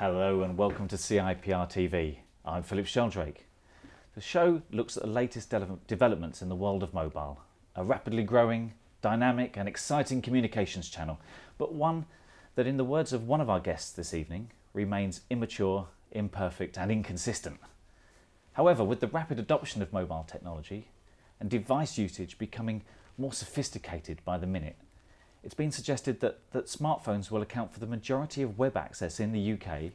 Hello and welcome to CIPRTV. I'm Philip Sheldrake. The show looks at the latest developments in the world of mobile, a rapidly growing, dynamic and exciting communications channel, but one that, in the words of one of our guests this evening, remains immature, imperfect and inconsistent. However, with the rapid adoption of mobile technology and device usage becoming more sophisticated by the minute, it's been suggested that smartphones will account for the majority of web access in the UK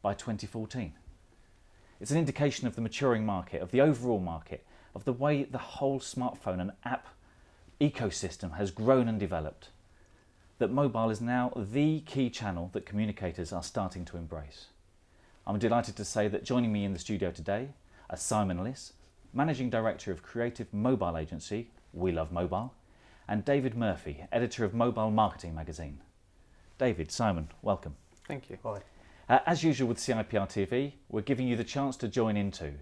by 2014. It's an indication of the maturing market, of the overall market, of the way the whole smartphone and app ecosystem has grown and developed, that mobile is now the key channel that communicators are starting to embrace. I'm delighted to say that joining me in the studio today are Simon Liss, Managing Director of creative mobile agency We Love Mobile, and David Murphy, editor of Mobile Marketing magazine. David, Simon, welcome. Thank you. Hi. As usual with CIPR TV, we're giving you the chance to join in too.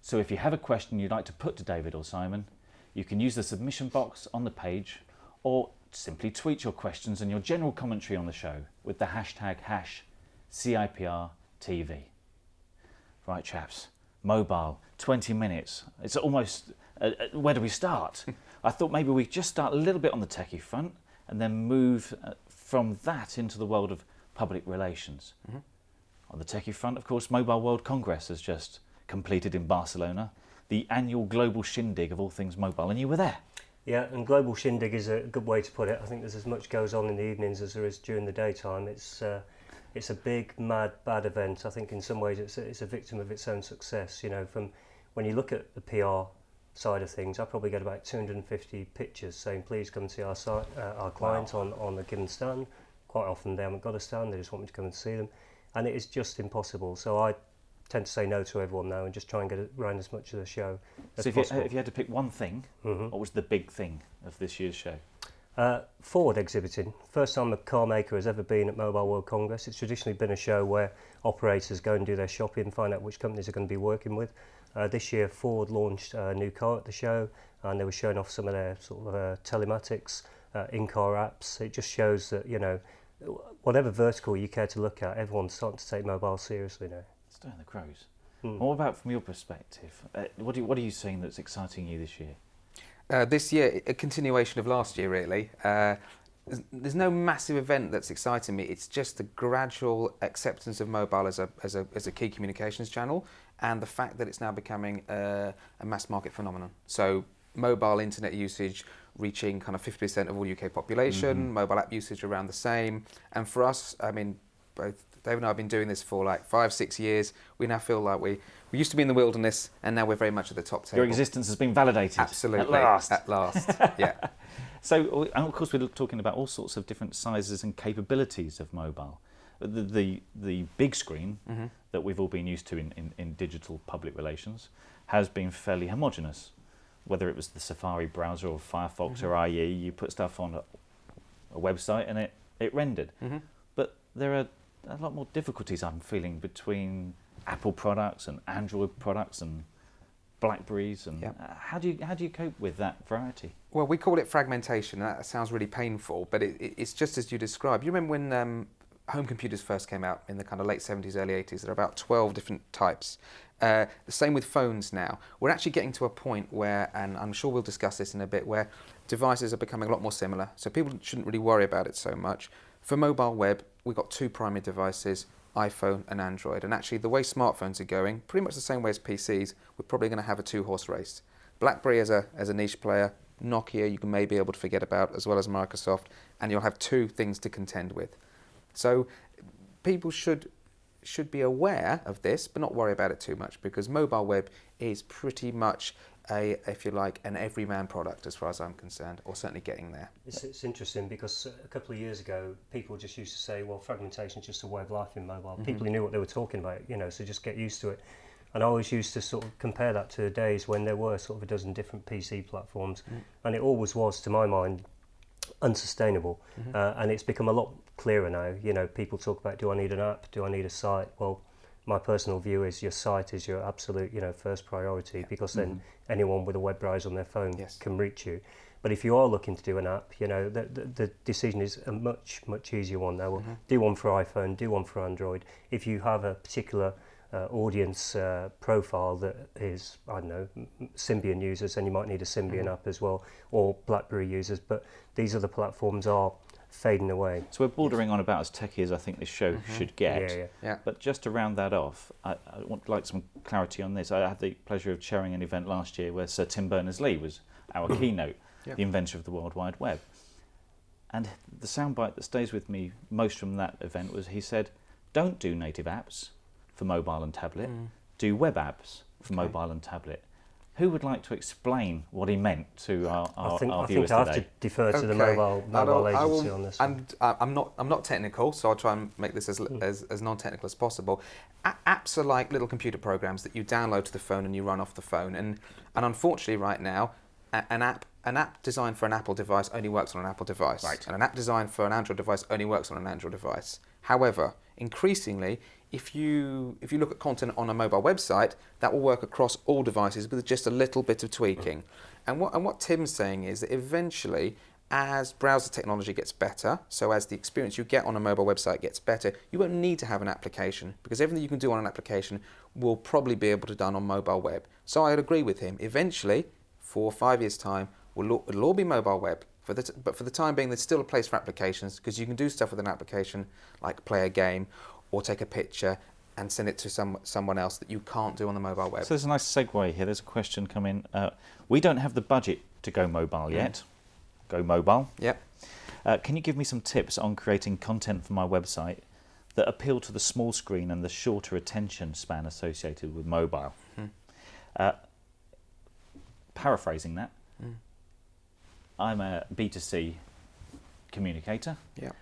So if you have a question you'd like to put to David or Simon, you can use the submission box on the page or simply tweet your questions and your general commentary on the show with the hashtag #CIPRTV. Right chaps, mobile, 20 minutes. It's almost, where do we start? I thought maybe we just start a little bit on the techie front and then move from that into the world of public relations. Mm-hmm. On the techie front, of course, Mobile World Congress has just completed in Barcelona, the annual global shindig of all things mobile, and you were there. Yeah, and global shindig is a good way to put it. I think there's as much goes on in the evenings as there is during the daytime. It's a big, mad, bad event. I think in some ways it's a victim of its own success. You know, from when you look at the PR side of things, I probably get about 250 pictures saying, please come and see our site, our client on a given stand. Quite often they haven't got a stand, they just want me to come and see them. And it is just impossible. So I tend to say no to everyone now and just try and get around as much of the show as possible. If you had to pick one thing, what was the big thing of this year's show? Ford exhibiting. First time a car maker has ever been at Mobile World Congress. It's traditionally been a show where operators go and do their shopping, find out which companies are going to be working with. This year Ford launched a new car at the show and they were showing off some of their sort of telematics, in-car apps. It just shows that, you know, whatever vertical you care to look at, everyone's starting to take mobile seriously now. Stirring the crows. What about from your perspective? What are you seeing that's exciting you this year? This year, a continuation of last year, really. There's no massive event that's exciting me. It's just the gradual acceptance of mobile as a key communications channel, and the fact that it's now becoming a mass market phenomenon. So mobile internet usage reaching kind of 50% of all UK population, mobile app usage around the same. And for us, I mean, both Dave and I have been doing this for like 5-6 years. We now feel like we used to be in the wilderness and now we're very much at the top table. Your existence has been validated. Absolutely. At last, yeah. So, and of course, we're talking about all sorts of different sizes and capabilities of mobile. The big screen that we've all been used to in digital public relations has been fairly homogenous. Whether it was the Safari browser or Firefox or IE, you put stuff on a website and it rendered. But there are a lot more difficulties I'm feeling between Apple products and Android products and Blackberries, and how do you cope with that variety? Well, we call it fragmentation. That sounds really painful, but it's just as you described. You remember when home computers first came out in the kind of late 70s, early 80s? There are about 12 different types. The same with phones now. We're actually getting to a point where, and I'm sure we'll discuss this in a bit, where devices are becoming a lot more similar. So people shouldn't really worry about it so much. For mobile web, we've got two primary devices, iPhone and Android. And actually, the way smartphones are going, pretty much the same way as PCs, we're probably going to have a two-horse race. BlackBerry as a niche player, Nokia you can maybe be able to forget about, as well as Microsoft, and you'll have two things to contend with. So people should be aware of this, but not worry about it too much, because mobile web is pretty much if you like, an everyman product as far as I'm concerned, or certainly getting there. It's interesting because a couple of years ago, people just used to say, well, fragmentation is just a way of life in mobile. People who knew what they were talking about, you know, so just get used to it. And I always used to sort of compare that to the days when there were sort of a dozen different PC platforms, and it always was, to my mind, unsustainable. And it's become a lot clearer now. You know, people talk about, do I need an app? Do I need a site? Well, my personal view is your site is your absolute, you know, first priority, because then anyone with a web browser on their phone can reach you. But if you are looking to do an app, you know, the decision is a much easier one now. Well, do one for iPhone, do one for Android. If you have a particular audience profile that is, I don't know, Symbian users, then you might need a Symbian app as well, or BlackBerry users. But these other platforms are fading away. So we're bordering on about as techy as I think this show should get. Yeah. But just to round that off, I want like some clarity on this. I had the pleasure of chairing an event last year where Sir Tim Berners-Lee was our keynote, the inventor of the World Wide Web. And the soundbite that stays with me most from that event was he said, don't do native apps for mobile and tablet, do web apps for mobile and tablet. Who would like to explain what he meant to our viewers today? I think I have to defer to the mobile agency on this one. And I'm not technical, so I'll try and make this as non-technical as possible. Apps are like little computer programs that you download to the phone and you run off the phone. And unfortunately, right now, an app designed for an Apple device only works on an Apple device, and an app designed for an Android device only works on an Android device. However, increasingly, if you look at content on a mobile website, that will work across all devices with just a little bit of tweaking. And what Tim's saying is that eventually, as browser technology gets better, so as the experience you get on a mobile website gets better, you won't need to have an application, because everything you can do on an application will probably be able to be done on mobile web. So I'd agree with him. Eventually, 4 or 5 years' time, it'll all be mobile web. But for the time being, there's still a place for applications, because you can do stuff with an application, like play a game, or take a picture and send it to someone else that you can't do on the mobile web. So there's a nice segue here. There's a question coming. We don't have the budget to go mobile yet. Go mobile. Yep. Can you give me some tips on creating content for my website that appeal to the small screen and the shorter attention span associated with mobile? Paraphrasing that, I'm a B2C communicator. Yeah.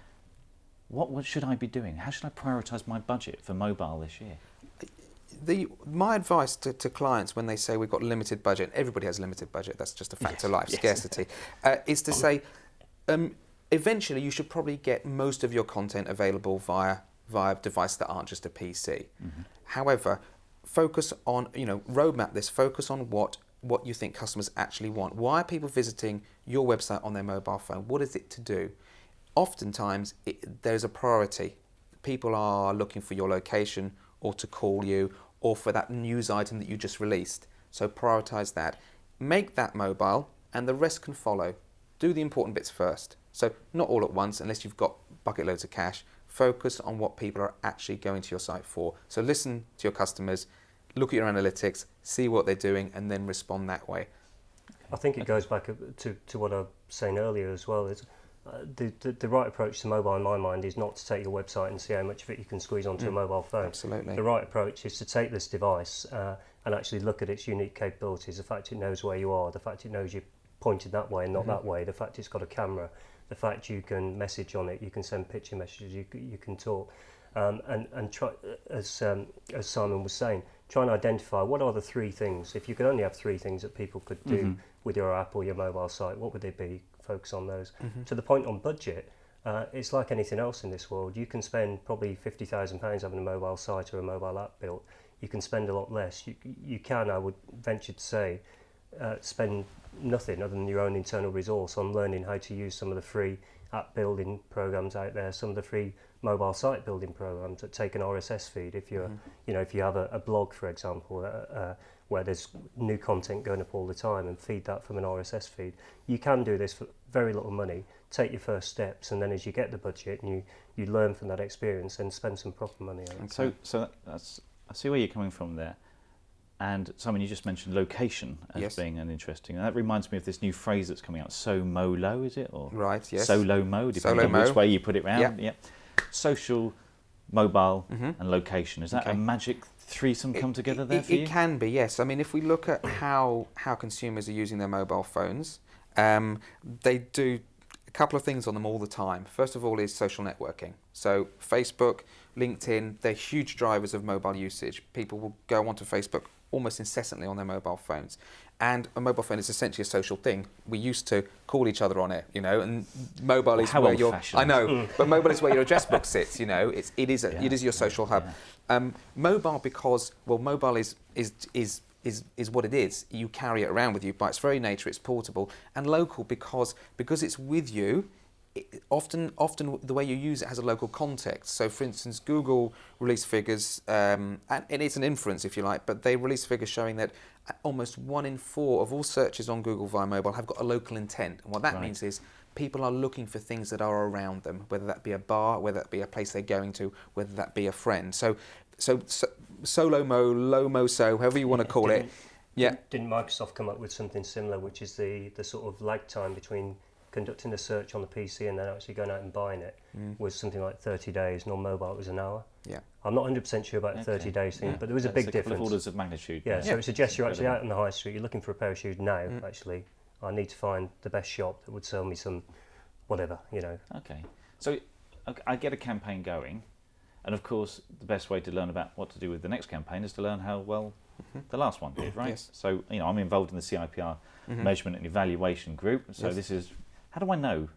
What should I be doing? How should I prioritise my budget for mobile this year? My advice to clients when they say we've got limited budget, everybody has limited budget, that's just a fact of life, scarcity, is to say eventually you should probably get most of your content available via devices that aren't just a PC. However, focus on, roadmap this, focus on what you think customers actually want. Why are people visiting your website on their mobile phone? What is it to do? Oftentimes, there's a priority. People are looking for your location, or to call you, or for that news item that you just released. So prioritize that. Make that mobile, and the rest can follow. Do the important bits first. So not all at once, unless you've got bucket loads of cash. Focus on what people are actually going to your site for. So listen to your customers, look at your analytics, see what they're doing, and then respond that way. I think it goes back to what I was saying earlier as well. Is the right approach to mobile, in my mind, is not to take your website and see how much of it you can squeeze onto a mobile phone. Absolutely. The right approach is to take this device and actually look at its unique capabilities. The fact it knows where you are, the fact it knows you're pointed that way and not that way, the fact it's got a camera, the fact you can message on it, you can send picture messages, you can talk, and try, as Simon was saying, try and identify what are the 3 things. If you could only have 3 things that people could do with your app or your mobile site, what would they be? Focus on those. To the point on budget, it's like anything else in this world. You can spend probably £50,000 having a mobile site or a mobile app built. You can spend a lot less. You can, I would venture to say, spend nothing other than your own internal resource on learning how to use some of the free app building programs out there, some of the free mobile site building programs that take an RSS feed. If you're, if you have a blog, for example, where there's new content going up all the time, and feed that from an RSS feed, you can do this for very little money. Take your first steps, and then as you get the budget and you learn from that experience, and spend some proper money on it. So that's, I see where you're coming from there. And Simon, you just mentioned location as being an interesting, and that reminds me of this new phrase that's coming out, so-mo-lo, is it? Or right, yes. Solo-mo, depending on which way you put it round. Yeah. Social, mobile, and location. Is that a magic threesome come together there for you? It can be, yes. I mean, if we look at how consumers are using their mobile phones, they do a couple of things on them all the time. First of all is social networking. So Facebook, LinkedIn, they're huge drivers of mobile usage. People will go onto Facebook almost incessantly on their mobile phones. And a mobile phone is essentially a social thing. We used to call each other on it, and mobile is where your... I know, but mobile is where your address book sits, It is your social hub. Mobile, because, mobile is is what it is. You carry it around with you. By its very nature, it's portable and local because it's with you. Often the way you use it has a local context. So, for instance, Google released figures, and it's an inference if you like, but they released figures showing that almost 1 in 4 of all searches on Google via mobile have got a local intent. And what that means is people are looking for things that are around them, whether that be a bar, whether that be a place they're going to, whether that be a friend. So solo-mo, low-mo-so, however you want to call it. Yeah. Didn't Microsoft come up with something similar, which is the sort of lag time between conducting a search on the PC and then actually going out and buying it was something like 30 days, and on mobile it was an hour. Yeah. I'm not 100% sure about the 30 days thing, but there was a big difference. Couple of orders of magnitude. Yeah, so it suggests you're actually out on the high street, you're looking for a pair of shoes now, actually. I need to find the best shop that would sell me some whatever, you know. Okay. So I get a campaign going, and of course the best way to learn about what to do with the next campaign is to learn how well the last one did, right? Yes. So, you know, I'm involved in the CIPR measurement and evaluation group, so this is, how do I know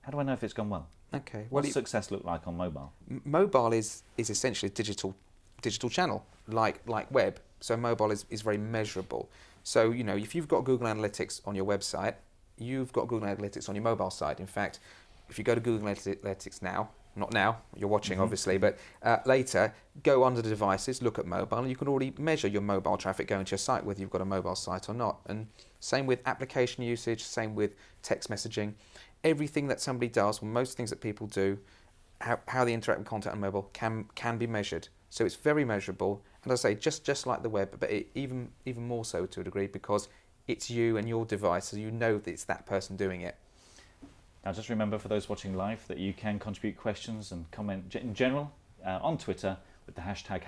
if it's gone well? Okay. What does success look like on mobile? Mobile is essentially a digital channel, like web. So mobile is very measurable. So, you know, if you've got Google Analytics on your website, you've got Google Analytics on your mobile site. In fact, if you go to Google Analytics now, not now, you're watching obviously, but later, go under the devices, look at mobile, and you can already measure your mobile traffic going to your site, whether you've got a mobile site or not. And same with application usage, same with text messaging. Everything that somebody does, or most things that people do, how they interact with content on mobile can be measured. So it's very measurable, and as I say, just like the web, but even more so to a degree, because it's you and your device, so you know that it's that person doing it. Now, just remember, for those watching live, that you can contribute questions and comment in general on Twitter with the hashtag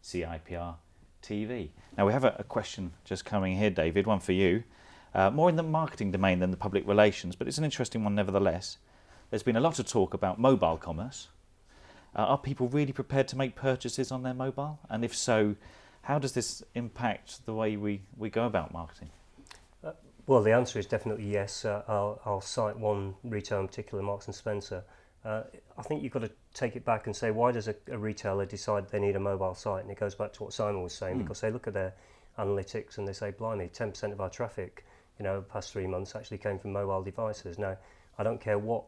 #CIPRTV. Now, we have a question just coming here, David, one for you. More in the marketing domain than the public relations, but it's an interesting one nevertheless. There's been a lot of talk about mobile commerce. Are people really prepared to make purchases on their mobile? And if so, how does this impact the way we go about marketing? Well, the answer is definitely yes. I'll cite one retailer in particular, Marks and Spencer. I think you've got to take it back and say, why does a retailer decide they need a mobile site? And it goes back to what Simon was saying, because they look at their analytics and they say, blimey, 10% of our traffic, you know, the past 3 months actually came from mobile devices. Now, I don't care what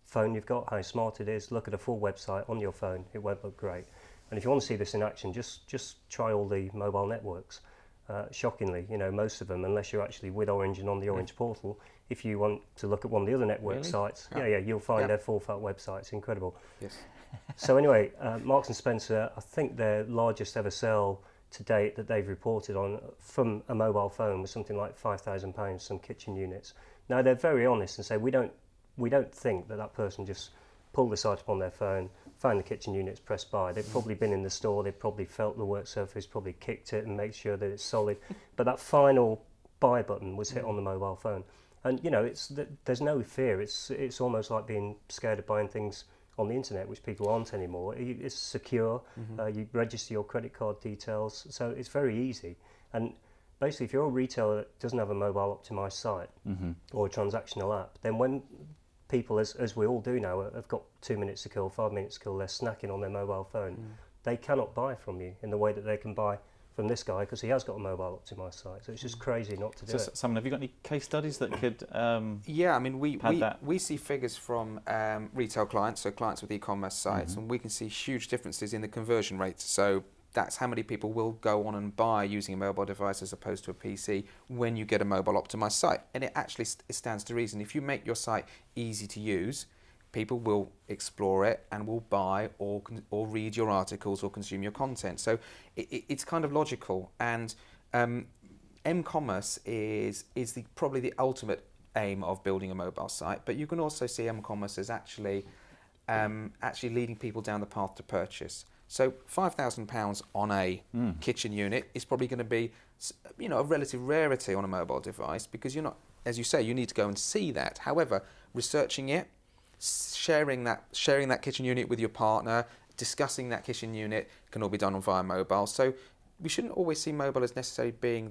phone you've got, how smart it is, look at a full website on your phone, it won't look great. And if you want to see this in action, just try all the mobile networks. Shockingly, you know, most of them, unless you're actually with Orange and on the Orange portal, if you want to look at one of the other network sites, you'll find their full fat website. It's incredible. Yes. So anyway, Marks and Spencer, I think their largest ever sale to date that they've reported on from a mobile phone was something like £5,000, some kitchen units. Now they're very honest and say we don't think that person just pulled the site up on their phone, found the kitchen units, pressed buy. They've probably been in the store, they've probably felt the work surface, probably kicked it and made sure that it's solid. But that final buy button was hit on the mobile phone. And you know, there's no fear. It's almost like being scared of buying things on the internet, which people aren't anymore. It's secure. You register your credit card details, so it's very easy. And basically, if you're a retailer that doesn't have a mobile optimized site or a transactional app, then when people, as we all do now, have got 2 minutes to kill, 5 minutes to kill, they're snacking on their mobile phone, they cannot buy from you in the way that they can buy from this guy, because he has got a mobile optimized site. So it's just crazy not to do it. Simon, have you got any case studies that could Yeah, I mean, we see figures from retail clients, so clients with e-commerce sites, and we can see huge differences in the conversion rates. So that's how many people will go on and buy using a mobile device as opposed to a PC when you get a mobile optimized site. And it actually stands to reason. If you make your site easy to use, people will explore it and will buy or read your articles or consume your content. So it's kind of logical. And m-commerce is probably the ultimate aim of building a mobile site. But you can also see m-commerce as actually leading people down the path to purchase. So £5,000 on a kitchen unit is probably going to be, you know, a relative rarity on a mobile device, because you're not, as you say, you need to go and see that. However, researching it, sharing that kitchen unit with your partner, discussing that kitchen unit can all be done via mobile. So we shouldn't always see mobile as necessarily being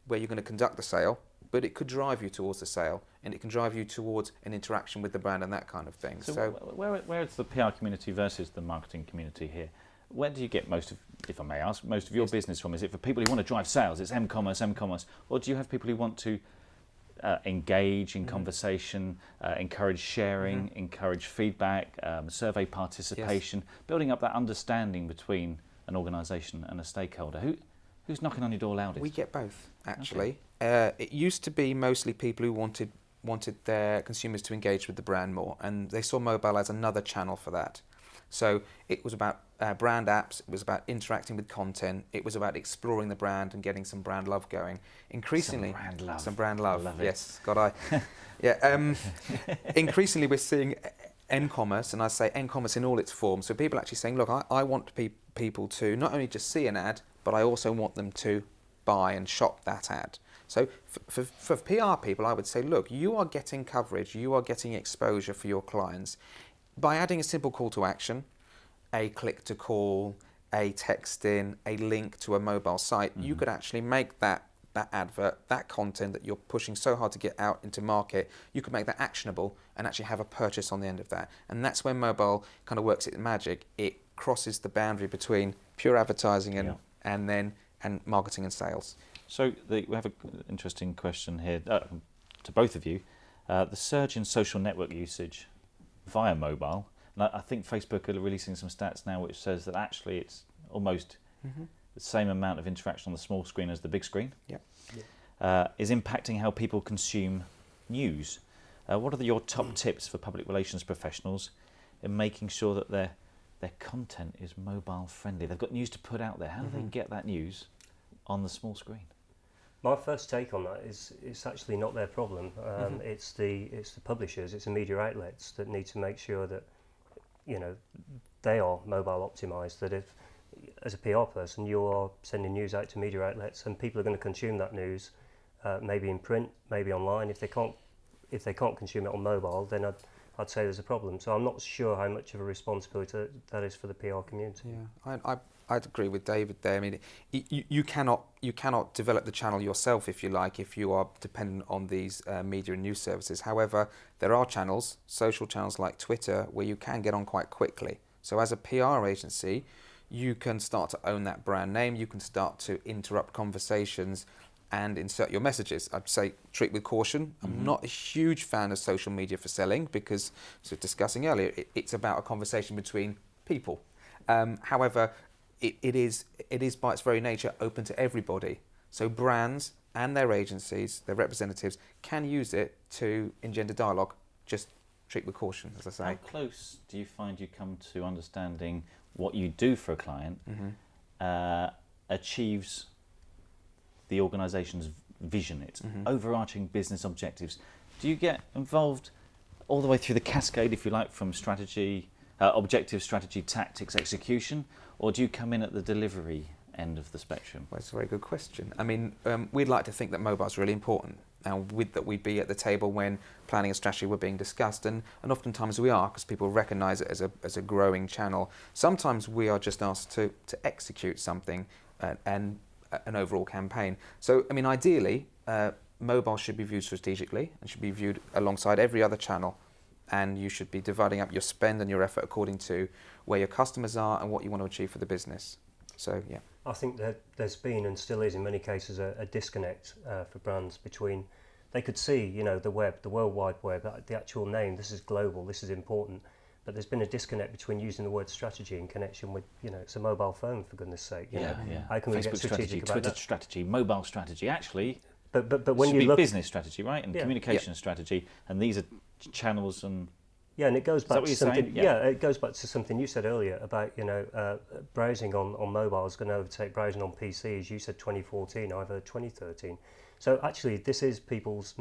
where you're going to conduct the sale, but it could drive you towards the sale, and it can drive you towards an interaction with the brand and that kind of thing. So where is the PR community versus the marketing community here? Where do you get most of, if I may ask, most of your business from? Is it for people who want to drive sales? It's m-commerce, or do you have people who want to engage in conversation, encourage sharing, encourage feedback, survey participation, building up that understanding between an organisation and a stakeholder? Who's knocking on your door loudest? We get both, actually. Okay. It used to be mostly people who wanted their consumers to engage with the brand more, and they saw mobile as another channel for that. So it was about brand apps, it was about interacting with content, it was about exploring the brand and getting some brand love going. Increasingly, some brand love. Yes, God, I. Yeah. Increasingly, we're seeing m-commerce, and I say m-commerce in all its forms. So people actually saying, look, I want people to not only just see an ad, but I also want them to buy and shop that ad. So for PR people, I would say, look, you are getting coverage, you are getting exposure for your clients by adding a simple call to action, a click to call, a text in, a link to a mobile site. You could actually make that advert, that content that you're pushing so hard to get out into market, you could make that actionable and actually have a purchase on the end of that. And that's where mobile kind of works its magic. It crosses the boundary between pure advertising and marketing and sales. So we have an interesting question here to both of you. The surge in social network usage via mobile, and I think Facebook are releasing some stats now which says that actually it's almost the same amount of interaction on the small screen as the big screen, is impacting how people consume news. What are your top tips for public relations professionals in making sure that their content is mobile friendly? They've got news to put out there. How do they get that news on the small screen? My first take on that is it's actually not their problem. It's the publishers, it's the media outlets that need to make sure that they are mobile optimised. That if, as a PR person, you are sending news out to media outlets, and people are going to consume that news, maybe in print, maybe online. If they can't consume it on mobile, then I'd say there's a problem. So I'm not sure how much of a responsibility that is for the PR community. Yeah, I'd agree with David there. I mean, you cannot develop the channel yourself, if you like, if you are dependent on these media and news services. However, there are channels, social channels like Twitter, where you can get on quite quickly. So as a PR agency, you can start to own that brand name. You can start to interrupt conversations and insert your messages. I'd say treat with caution. I'm not a huge fan of social media for selling because, as we were discussing earlier, it's about a conversation between people. However, it is by its very nature open to everybody. So brands and their agencies, their representatives, can use it to engender dialogue. Just treat with caution, as I say. How close do you find you come to understanding what you do for a client achieves the organisation's vision, its overarching business objectives? Do you get involved all the way through the cascade, if you like, from strategy, objective, strategy, tactics, execution, or do you come in at the delivery end of the spectrum? Well, it's a very good question. I mean, we'd like to think that mobile is really important, and that we'd be at the table when planning a strategy were being discussed, and oftentimes we are, because people recognise it as a growing channel. Sometimes we are just asked to execute something and an overall campaign. So, I mean, ideally, mobile should be viewed strategically and should be viewed alongside every other channel, and you should be dividing up your spend and your effort according to where your customers are and what you want to achieve for the business. So, yeah. I think that there's been and still is in many cases a disconnect for brands between, they could see, the web, the World Wide Web, the actual name, this is global, this is important, but there's been a disconnect between using the word strategy in connection with, it's a mobile phone, for goodness sake. How can we get strategic about Twitter that? strategy, mobile strategy, actually, but when should you be look business strategy, right, and communication strategy, and these are channels and... Yeah, and it goes back to something. Yeah, it goes back to something you said earlier about browsing on mobile is going to overtake browsing on PCs. You said 2014, I've heard 2013. So actually, this is people's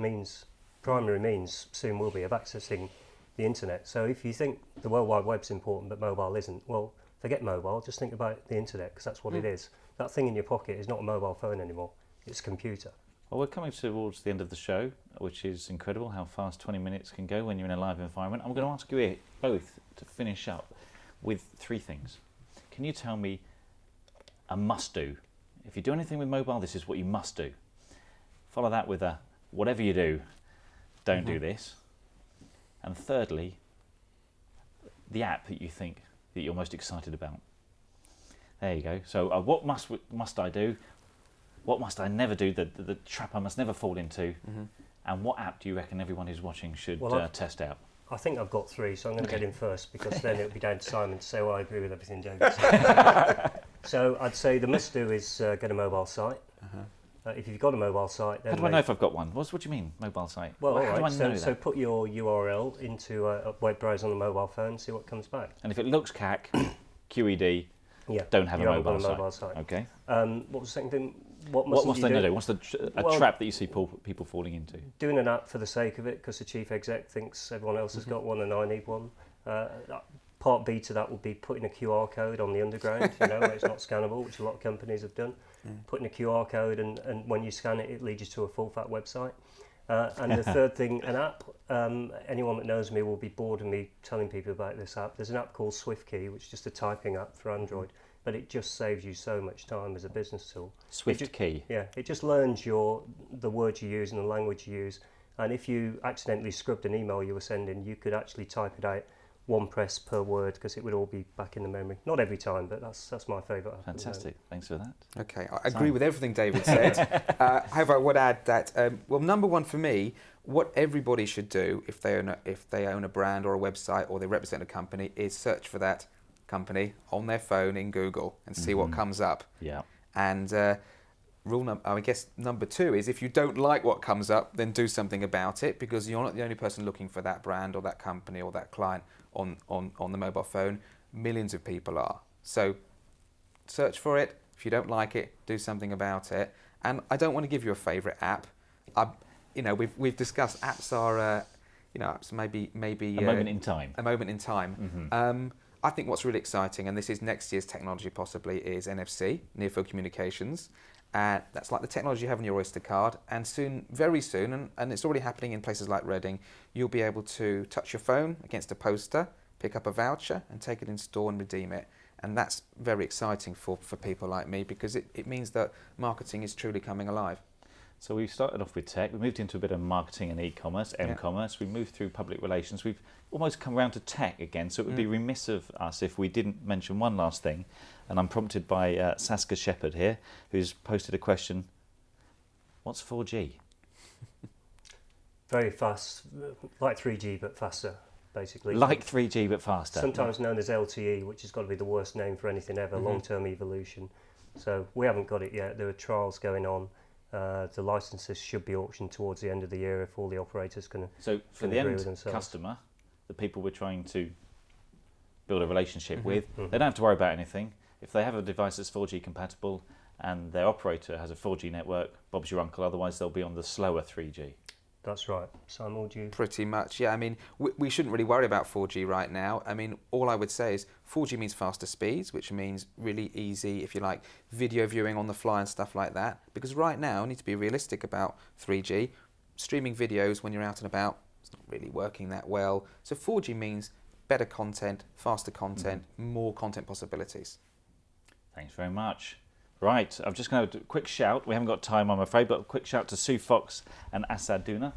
primary means soon will be of accessing the internet. So if you think the World Wide Web's important but mobile isn't, well, forget mobile. Just think about the internet, because that's what it is. That thing in your pocket is not a mobile phone anymore. It's a computer. Well, we're coming towards the end of the show, which is incredible how fast 20 minutes can go when you're in a live environment. I'm going to ask you both to finish up with 3 things. Can you tell me a must-do? If you do anything with mobile, this is what you must do. Follow that with a whatever you do, don't do this. And thirdly, the app that you think that you're most excited about. There you go. So what must I do? What must I never do? The trap I must never fall into. And what app do you reckon everyone who's watching should test out? I think I've got 3, so I'm going to get in first, because then it'll be down to Simon to say, well, I agree with everything David said. So I'd say the must-do is get a mobile site. If you've got a mobile site, then... How do I know if I've got one? What do you mean, mobile site? Well, all how do I right, know so that? put your URL into a web browser on the mobile phone, see what comes back. And if it looks CAC, QED, yeah, don't have a you haven't got mobile site. Okay. What was the second thing? What must you they do? do? What's the trap that you see people falling into? Doing an app for the sake of it, because the chief exec thinks everyone else has got one and I need one. Part B to that would be putting a QR code on the underground, where it's not scannable, which a lot of companies have done. Putting a QR code, and when you scan it, it leads you to a full fat website. And the third thing, an app. Anyone that knows me will be bored of me telling people about this app. There's an app called SwiftKey, which is just a typing app for Android, but it just saves you so much time as a business tool. SwiftKey? Yeah, it just learns the words you use and the language you use. And if you accidentally scrubbed an email you were sending, you could actually type it out 1 press per word, because it would all be back in the memory. Not every time, but that's my favourite app. Fantastic. Thanks for that. Okay, I agree with everything David said. However, I would add that, well, number one for me, what everybody should do if they own a brand or a website or they represent a company is search for that company on their phone in Google and see what comes up. Yeah. And I guess number 2 is, if you don't like what comes up, then do something about it, because you're not the only person looking for that brand or that company or that client on the mobile phone. Millions of people are. So search for it. If you don't like it, do something about it. And I don't want to give you a favourite app. We've discussed apps are apps maybe a moment in time. A moment in time. I think what's really exciting, and this is next year's technology possibly, is NFC, near field communications. And that's like the technology you have on your Oyster card. And soon, very soon, and it's already happening in places like Reading, you'll be able to touch your phone against a poster, pick up a voucher and take it in store and redeem it. And that's very exciting for people like me, because it means that marketing is truly coming alive. So we started off with tech, we moved into a bit of marketing and e-commerce, m-commerce, we moved through public relations, we've almost come around to tech again, so it would be remiss of us if we didn't mention one last thing, and I'm prompted by Saskia Shepherd here, who's posted a question: what's 4G? Very fast, like 3G but faster, basically. Like 3G but faster. Sometimes known as LTE, which has got to be the worst name for anything ever, long-term evolution. So we haven't got it yet, there are trials going on. The licenses should be auctioned towards the end of the year if all the operators can. So for the end customer, the people we're trying to build a relationship with, they don't have to worry about anything. If they have a device that's 4G compatible and their operator has a 4G network, Bob's your uncle, otherwise they'll be on the slower 3G. That's right. Simon, would you? Pretty much, yeah. I mean, we shouldn't really worry about 4G right now. I mean, all I would say is 4G means faster speeds, which means really easy, if you like, video viewing on the fly and stuff like that. Because right now, we need to be realistic about 3G. Streaming videos when you're out and about, it's not really working that well. So 4G means better content, faster content, more content possibilities. Thanks very much. Right, I'm just going to do a quick shout. We haven't got time, I'm afraid, but a quick shout to Sue Fox and Asad Duna.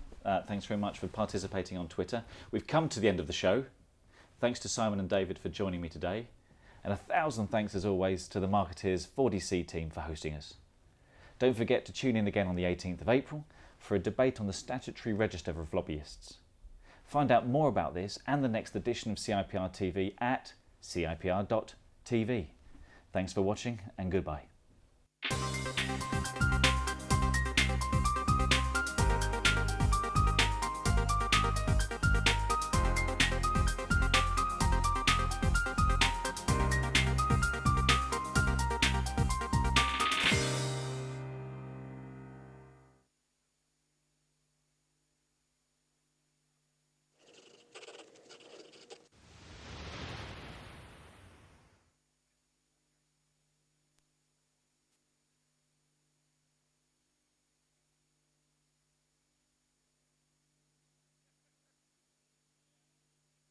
Thanks very much for participating on Twitter. We've come to the end of the show. Thanks to Simon and David for joining me today. And 1,000 thanks, as always, to the Marketeers 4DC team for hosting us. Don't forget to tune in again on the 18th of April for a debate on the statutory register of lobbyists. Find out more about this and the next edition of CIPR TV at cipr.tv. Thanks for watching and goodbye.